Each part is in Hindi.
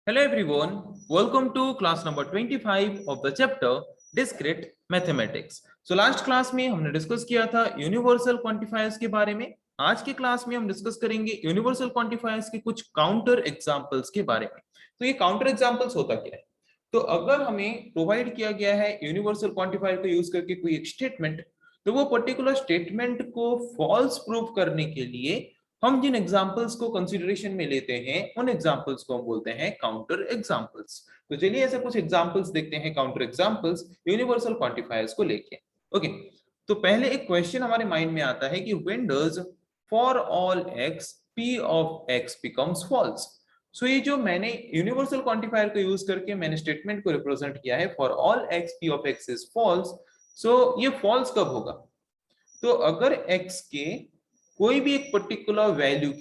Hello everyone, welcome to class number 25 of the chapter Discrete Mathematics. So last class में हमने डिस्कस किया था यूनिवर्सल क्वांटिफायर्स के बारे में। आज के क्लास में हम डिस्कस करेंगे यूनिवर्सल क्वांटिफायर्स के कुछ काउंटर एग्जांपल्स के बारे में। तो ये काउंटर एग्जांपल्स होता क्या है? तो अगर हमें प्रोवाइड किया गया है यूनिवर्सल क्वांटिफायर को यूज करके कोई एक स्टेटमेंट, तो वो पर्टिकुलर स्टेटमेंट को फॉल्स प्रूव करने के लिए हम जिन एग्जांपल्स को कंसीडरेशन में लेते हैं उन एग्जांपल्स को हम बोलते हैं काउंटर एग्जांपल्स। तो चलिए ऐसे कुछ एग्जांपल्स देखते हैं काउंटर एग्जांपल्स यूनिवर्सल क्वांटिफायर्स को लेके। ओके, तो पहले एक क्वेश्चन हमारे माइंड में आता है कि when does for all x p of x becomes false. So ये जो मैंने यूनिवर्सल क्वांटिफायर को यूज करके मैंने स्टेटमेंट को रिप्रेजेंट किया है for all x p of x is false. So ये फॉल्स कब होगा? तो अगर x के कोई भी एक पर्टिकुलर वैल्यू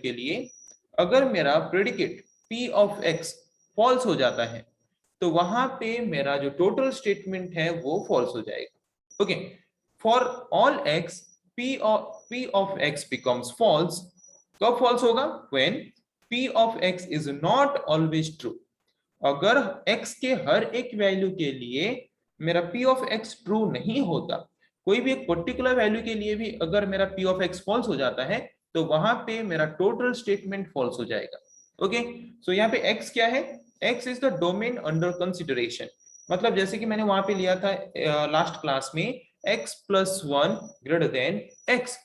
के लिए अगर मेरा predicate p of x false हो जाता है तो वहां पे मेरा जो टोटल स्टेटमेंट है वो फॉल्स हो जाएगा। Okay, for all x p of x becomes false. कब फॉल्स होगा? When p of x is not always true. अगर x के हर एक वैल्यू के लिए मेरा p ऑफ x ट्रू नहीं होता, कोई भी एक पर्टिकुलर वैल्यू के लिए भी अगर मेरा p ऑफ x फॉल्स हो जाता है तो वहां पे मेरा टोटल स्टेटमेंट फॉल्स हो जाएगा। ओके, सो यहाँ पे x क्या है? x is the domain under consideration. मतलब जैसे कि मैंने वहां पे लिया था लास्ट क्लास में x plus 1 greater than x,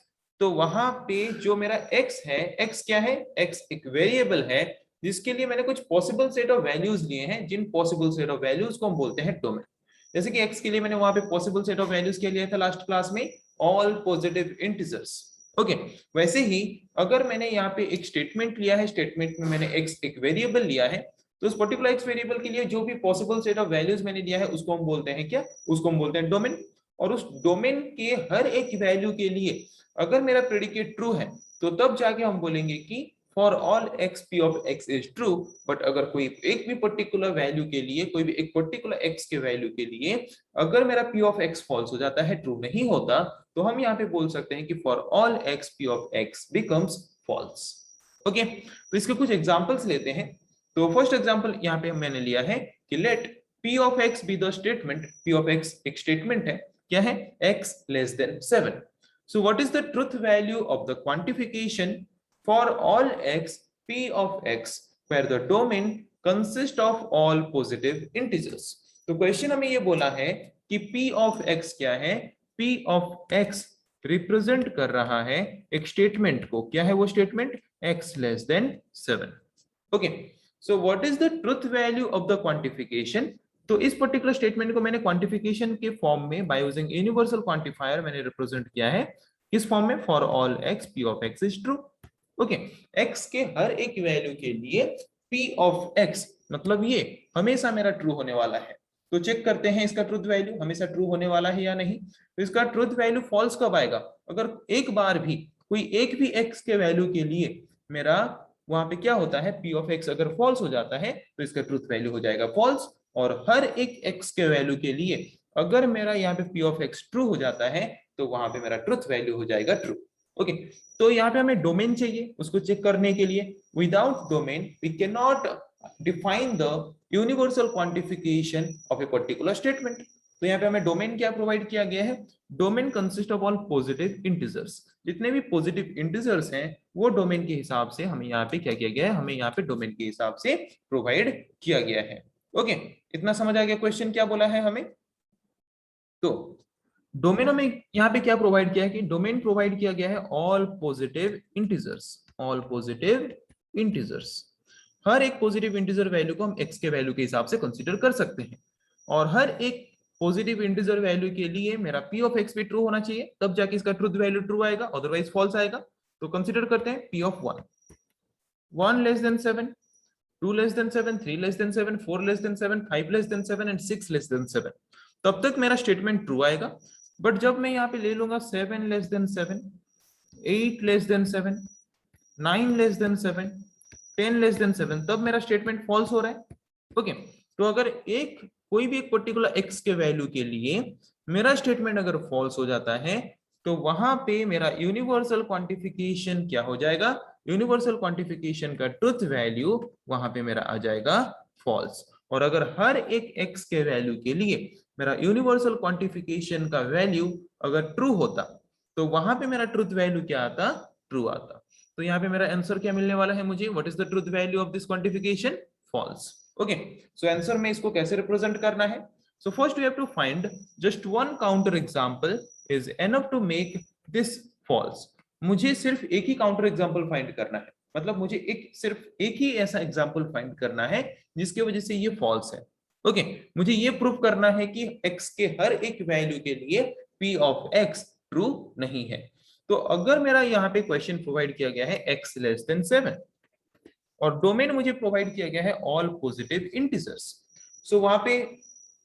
तो वहां पे जो मेरा x है, x क्या है? x एक वेरिएबल है जिसके लिए मैंने कुछ पॉसिबल सेट ऑफ वैल्यूज लिए हैं, जिन पॉसिबल सेट ऑफ वैल्यूज को हम बोलते हैं डोमेन। जैसे कि x के लिए मैंने वहां पे पॉसिबल सेट ऑफ वैल्यूज क्या लिया था लास्ट क्लास में? All positive integers. ओके, वैसे ही अगर मैंने यहाँ पे एक स्टेटमेंट लिया है, स्टेटमेंट में मैंने x एक वेरिएबल लिया है, तो उस पर्टिकुलर x वेरिएबल के लिए जो भी पॉसिबल सेट ऑफ वैल्यूज मैंने लिया है उसको हम बोलते हैं क्या? उसको हम बोलते हैं डोमेन। और उस डोमेन के हर एक वैल्यू के लिए अगर मेरा प्रेडिकेट ट्रू है तो तब जाके हम बोलेंगे कि for all x p of x is true. But अगर कोई एक भी पर्टिकुलर वैल्यू के लिए, कोई भी एक पर्टिकुलर x के वैल्यू के लिए अगर मेरा p ऑफ x फॉल्स हो जाता है, ट्रू नहीं होता, तो हम यहाँ पे बोल सकते हैं कि for all x p of x becomes false. Okay, तो इसके कुछ एग्जांपल्स लेते हैं। तो फर्स्ट एग्जांपल यहाँ पे मैंने लिया है कि let p of x be the statement. p of x एक स्टेटमेंट है, क्या है? x less than 7। So what is the truth value of the quantification for all x p of x where the domain consists of all positive integers? तो क्वेश्चन हमें ये बोला है कि p of x क्या है? p of x रिप्रेजेंट कर रहा है एक स्टेटमेंट को। क्या है वो statement? x less than 7। Okay, so what is the truth value of the quantification? तो इस पर्टिकुलर स्टेटमेंट को मैंने क्वांटिफिकेशन के फॉर्म में बाय यूजिंग यूनिवर्सल क्वांटिफायर मैंने रिप्रेजेंट किया है। किस फॉर्म में? For all x p of x is true. Okay, x के हर एक वैल्यू के लिए p ऑफ x मतलब ये हमेशा मेरा ट्रू होने वाला है। तो चेक करते हैं इसका ट्रुथ वैल्यू हमेशा ट्रू होने वाला है या नहीं। तो इसका ट्रुथ वैल्यू फॉल्स कब आएगा? अगर एक बार भी कोई एक भी x के वैल्यू के लिए मेरा वहां पे क्या होता है, p ऑफ x अगर फॉल्स हो जाता है तो इसका ट्रुथ वैल्यू हो जाएगा फॉल्स। और हर एक x के वैल्यू के लिए अगर मेरा यहाँ पे p ऑफ x ट्रू हो जाता है तो वहां पे मेरा ट्रुथ वैल्यू हो जाएगा ट्रू। ओके, तो यहाँ पे हमें डोमेन चाहिए उसको चेक करने के लिए। Without domain we can not define the universal quantification of a particular statement. तो यहाँ पे हमें डोमेन क्या प्रोवाइड किया गया है? Domain consist of all positive integers. जितने भी पॉजिटिव इंटीजर्स हैं वो डोमेन के हिसाब से हमें यहाँ पे क्या किया गया है? हमें यहाँ पे डोमेन के हिसाब से प्रोवाइड किया गया है। ओके, इतना समझ आ गया क्वेश्चन क्या बोला है हमें? तो डोमेन में यहाँ पे क्या प्रोवाइड किया है कि डोमेन प्रोवाइड किया गया है all positive integers. All positive integers, हर एक पॉजिटिव इंटीजर वैल्यू को हम x के वैल्यू के हिसाब से कंसीडर कर सकते हैं। और हर एक पॉजिटिव इंटीजर वैल्यू के लिए मेरा p ऑफ x भी ट्रू होना चाहिए, तब जाके इसका ट्रुथ वैल्यू ट्रू आएगा, अदरवाइज फॉल्स आएगा। तो कंसीडर करते हैं p of 1, 1 less than 7, 2 less than 7, 3 less than 7, 4 less than 7, 5 less than 7 and 6 less than 7। तब तक मेरा स्टेटमेंट ट्रू आएगा। बट जब मैं यहाँ पे ले लूंगा 7 less than 7, 8 less than 7, 9 less than 7, 10 less than 7, तब मेरा स्टेटमेंट फॉल्स हो रहा है। ओके, तो अगर एक कोई भी एक पर्टिकुलर x के वैल्यू के लिए मेरा स्टेटमेंट अगर फॉल्स हो जाता है तो वहां पे मेरा यूनिवर्सल क्वांटिफिकेशन क्या हो जाएगा? यूनिवर्सल क्वांटिफिकेशन का ट्रुथ वैल्यू वहां पे मेरा आ जाएगा फॉल्स। और अगर हर एक x के वैल्यू के लिए मेरा यूनिवर्सल क्वांटिफिकेशन का वैल्यू अगर ट्रू होता तो वहां पे मेरा ट्रुथ वैल्यू क्या आता, ट्रू आता। तो यहाँ पे मेरा आंसर क्या मिलने वाला है मुझे, what is the truth value of this quantification, false. Okay, so answer में इसको कैसे रिप्रेजेंट करना है, so first we have to find just one counter example is enough to make this false. मुझे सिर्फ एक ही काउंटर एग्जांपल फाइंड करना है, मतलब मुझे सिर्फ एक ही ऐसा एग्जांपल फाइंड करना है जिसकी वजह से ये फॉल्स है। ओके, मुझे ये प्रूव करना है कि x के हर एक वैल्यू के लिए p ऑफ x ट्रू नहीं है। तो अगर मेरा यहाँ पे क्वेश्चन प्रोवाइड किया गया है x लेस देन 7 और डोमेन मुझे प्रोवाइड किया गया है ऑल पॉजिटिव इंटीजर्स, सो वहां पे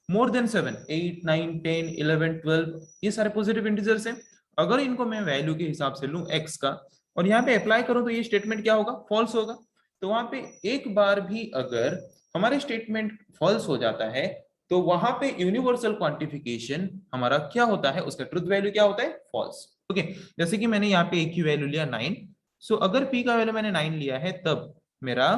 मोर देन 7, 8, 9, 10, 11, 12 ये सारे पॉजिटिव इंटीजर्स हैं। अगर इनको मैं वैल्यू के हिसाब से लूं x का और यहाँ पे अप्लाई करूं तो ये स्टेटमेंट क्या होगा, फॉल्स होगा। तो वहां पे एक बार भी अगर हमारे स्टेटमेंट फॉल्स हो जाता है तो वहां पे यूनिवर्सल क्वांटिफिकेशन हमारा क्या होता है, उसका ट्रुथ वैल्यू क्या होता है, फॉल्स। ओके, जैसे कि मैंने यहाँ पे एक ही वैल्यू लिया 9, सो अगर p का वैल्यू मैंने 9 लिया है तब मेरा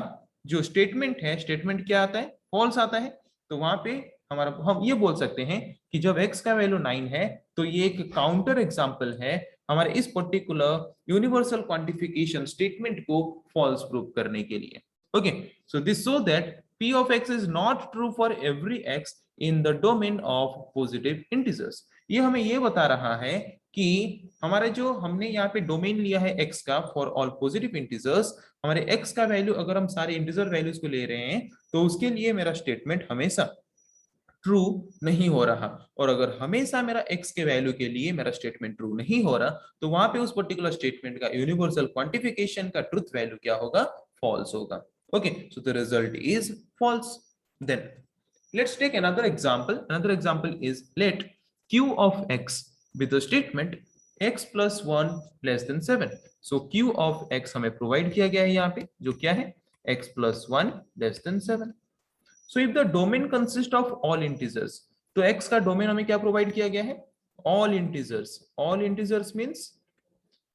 जो स्टेटमेंट है, स्टेटमेंट क्या आता है, फॉल्स आता है। तो वहां पे हमारा हम ये बोल सकते हैं कि जब x का वैल्यू 9 है तो ये एक काउंटर एग्जांपल है हमारे इस पर्टिकुलर यूनिवर्सल क्वांटिफिकेशन स्टेटमेंट को फॉल्स प्रूव करने के लिए। Okay, so this show that p of x is not true for every x in the domain of positive integers। ये हमें ये बता रहा है कि हमारे जो हमने यहाँ पे डोमेन लिया है x का फॉर ऑल पॉजिटिव इंटीजर्स, हमारे x का वैल्यू अगर हम सारे इंटीजर वैल्यूज को ले रहे हैं तो उसके लिए मेरा स्टेटमेंट हमेशा ट्रू नहीं हो रहा। और अगर हमेशा मेरा x के वैल्यू के लिए मेरा स्टेटमेंट ट्रू नहीं हो रहा तो वहां पे उस पर्टिकुलर स्टेटमेंट का यूनिवर्सल क्वांटिफिकेशन का ट्रुथ वैल्यू क्या होगा, फॉल्स होगा। Okay, so the result is false. Then let's take another example. Another example is let q of x with the statement x plus 1 less than 7. So q of x हमें प्रोवाइड किया गया है यहाँ पे जो क्या है, x plus 1 less than 7. So if the domain consists of all integers, तो x का डोमेन हमें क्या प्रोवाइड किया गया है, all integers. All integers means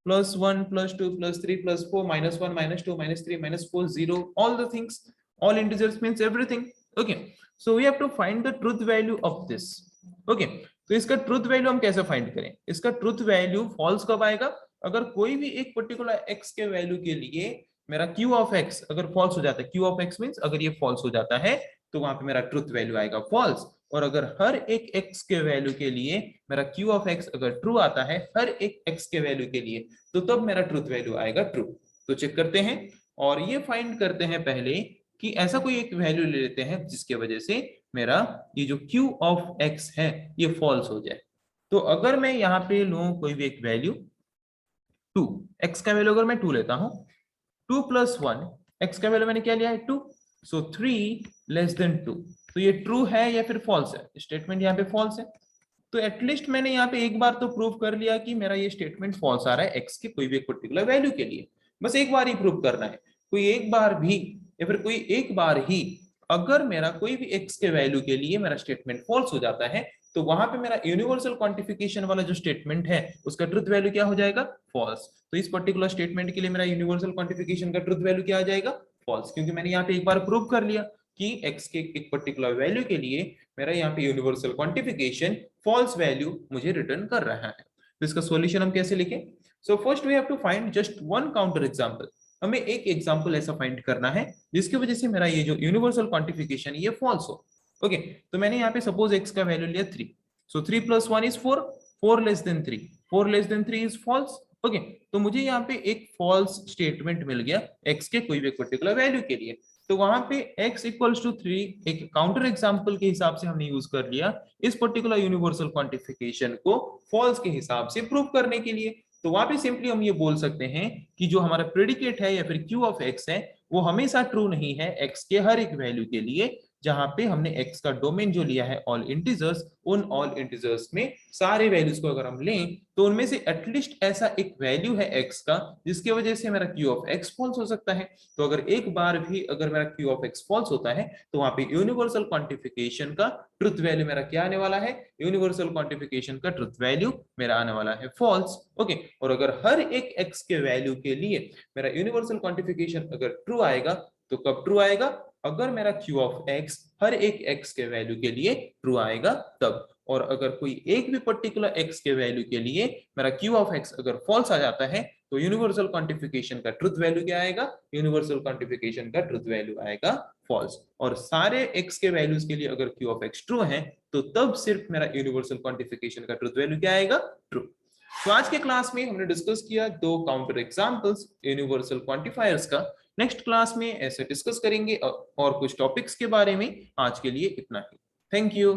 plus 1 plus 2 plus 3 plus 4 minus 1 minus 2 minus 3 minus 4 0, all the things, all integers means everything. Okay, so we have to find the truth value of this. Okay, तो इसका ट्रुथ वैल्यू हम कैसे फाइंड करें, इसका ट्रुथ वैल्यू फॉल्स कब आएगा, अगर कोई भी एक पर्टिकुलर x के वैल्यू के लिए मेरा q ऑफ x अगर फॉल्स हो जाता है, q ऑफ x मींस अगर ये फॉल्स हो जाता है तो वहां पे मेरा ट्रुथ वैल्यू आएगा फॉल्स। और अगर हर एक x के वैल्यू के लिए मेरा q ऑफ x अगर ट्रू आता है हर एक x के वैल्यू के लिए तो तब मेरा ट्रुथ वैल्यू आएगा ट्रू। तो चेक करते हैं और ये फाइंड करते हैं पहले कि ऐसा कोई एक वैल्यू ले लेते हैं जिसके वजह से मेरा ये जो q ऑफ x है ये फॉल्स हो जाए। तो अगर मैं यहाँ पे लूं कोई भी एक वैल्यू 2, x का वैल्यू अगर मैं 2 लेता हूं, 2 plus 1, x का वैल्यू मैंने क्या लिया है 2, सो 3 लेस देन 2, तो ये ट्रू है या फिर फॉल्स है, स्टेटमेंट यहाँ पे फॉल्स है। तो एटलीस्ट मैंने यहाँ पे एक बार तो प्रूव कर लिया कि मेरा ये स्टेटमेंट फॉल्स आ रहा है x के कोई भी एक पर्टिकुलर वैल्यू के लिए, बस एक बार ही प्रूव करना है। कोई एक बार भी या फिर कोई एक बार ही अगर मेरा कोई भी x के वैल्यू के लिए मेरा स्टेटमेंट फॉल्स हो जाता है तो वहां पे मेरा यूनिवर्सल क्वांटिफिकेशन वाला जो स्टेटमेंट है उसका ट्रुथ वैल्यू क्या हो जाएगा, फॉल्स। तो इस पर्टिकुलर स्टेटमेंट के लिए मेरा यूनिवर्सल क्वांटिफिकेशन का ट्रुथ वैल्यू क्या आ जाएगा, फॉल्स, क्योंकि मैंने यहाँ पे एक बार प्रूव कर लिया कि x के एक पर्टिकुलर वैल्यू के लिए मेरा यहाँ पे यूनिवर्सल क्वांटिफिकेशन फॉल्स वैल्यू मुझे रिटर्न कर रहा है। तो इसका सॉल्यूशन हम कैसे लिखें, so first we have to find just one counter example. हमें एक एग्जांपल ऐसा फाइंड करना है जिसकी वजह से मेरा ये जो यूनिवर्सल क्वांटिफिकेशन ये फॉल्स हो। ओके, तो मैंने यहाँ पे सपोज x का वैल्यू लिया 3, सो 3 plus 1 is 4, 4 less than 3, 4 less than 3 is false। Okay, तो मुझे यहाँ पे एक फॉल्स स्टेटमेंट मिल गया x के कोई भी पर्टिकुलर वैल्यू के लिए। तो वहां पे x इक्वल्स टू 3 एक काउंटर एग्जांपल के हिसाब से हमने यूज कर लिया इस पर्टिकुलर यूनिवर्सल क्वांटिफिकेशन को फॉल्स के हिसाब से प्रूव करने के लिए। तो वहां पे सिंपली हम ये बोल सकते हैं कि जो हमारा प्रेडिकेट है या फिर q ऑफ x है वो हमेशा ट्रू नहीं है x के हर एक वैल्यू के लिए, जहां पे हमने x का डोमेन जो लिया है ऑल इंटीजर्स, उन ऑल इंटीजर्स में सारे वैल्यूज को अगर हम लें तो उनमें से एटलीस्ट ऐसा एक वैल्यू है x का जिसकी वजह से मेरा q ऑफ x फॉल्स हो सकता है। तो अगर एक बार भी अगर मेरा q ऑफ x फॉल्स होता है तो वहां पे यूनिवर्सल क्वांटिफिकेशन का ट्रुथ वैल्यू मेरा क्या आने वाला है, यूनिवर्सल क्वांटिफिकेशन का ट्रुथ वैल्यू मेरा आने वाला है फॉल्स। ओके, और अगर हर एक x के वैल्यू के लिए मेरा यूनिवर्सल क्वांटिफिकेशन अगर ट्रू आएगा तो कब ट्रू आएगा, अगर मेरा q ऑफ x हर एक x के वैल्यू के लिए ट्रू आएगा तब। और अगर कोई एक भी पर्टिकुलर x के वैल्यू के लिए मेरा q ऑफ x अगर फॉल्स आ जाता है तो यूनिवर्सल क्वांटिफिकेशन का ट्रुथ वैल्यू क्या आएगा, यूनिवर्सल क्वांटिफिकेशन का ट्रुथ वैल्यू आएगा फॉल्स। और सारे x के वैल्यूज के लिए अगर q ऑफ x ट्रू है तो तब सिर्फ मेरा यूनिवर्सल क्वांटिफिकेशन का ट्रुथ वैल्यू क्या आएगा, ट्रू। तो आज के क्लास में हमने डिस्कस किया दो काउंटर एग्जांपल्स यूनिवर्सल क्वांटिफायर्स का। नेक्स्ट क्लास में ऐसे डिस्कस करेंगे और कुछ टॉपिक्स के बारे में। आज के लिए इतना ही। Thank you.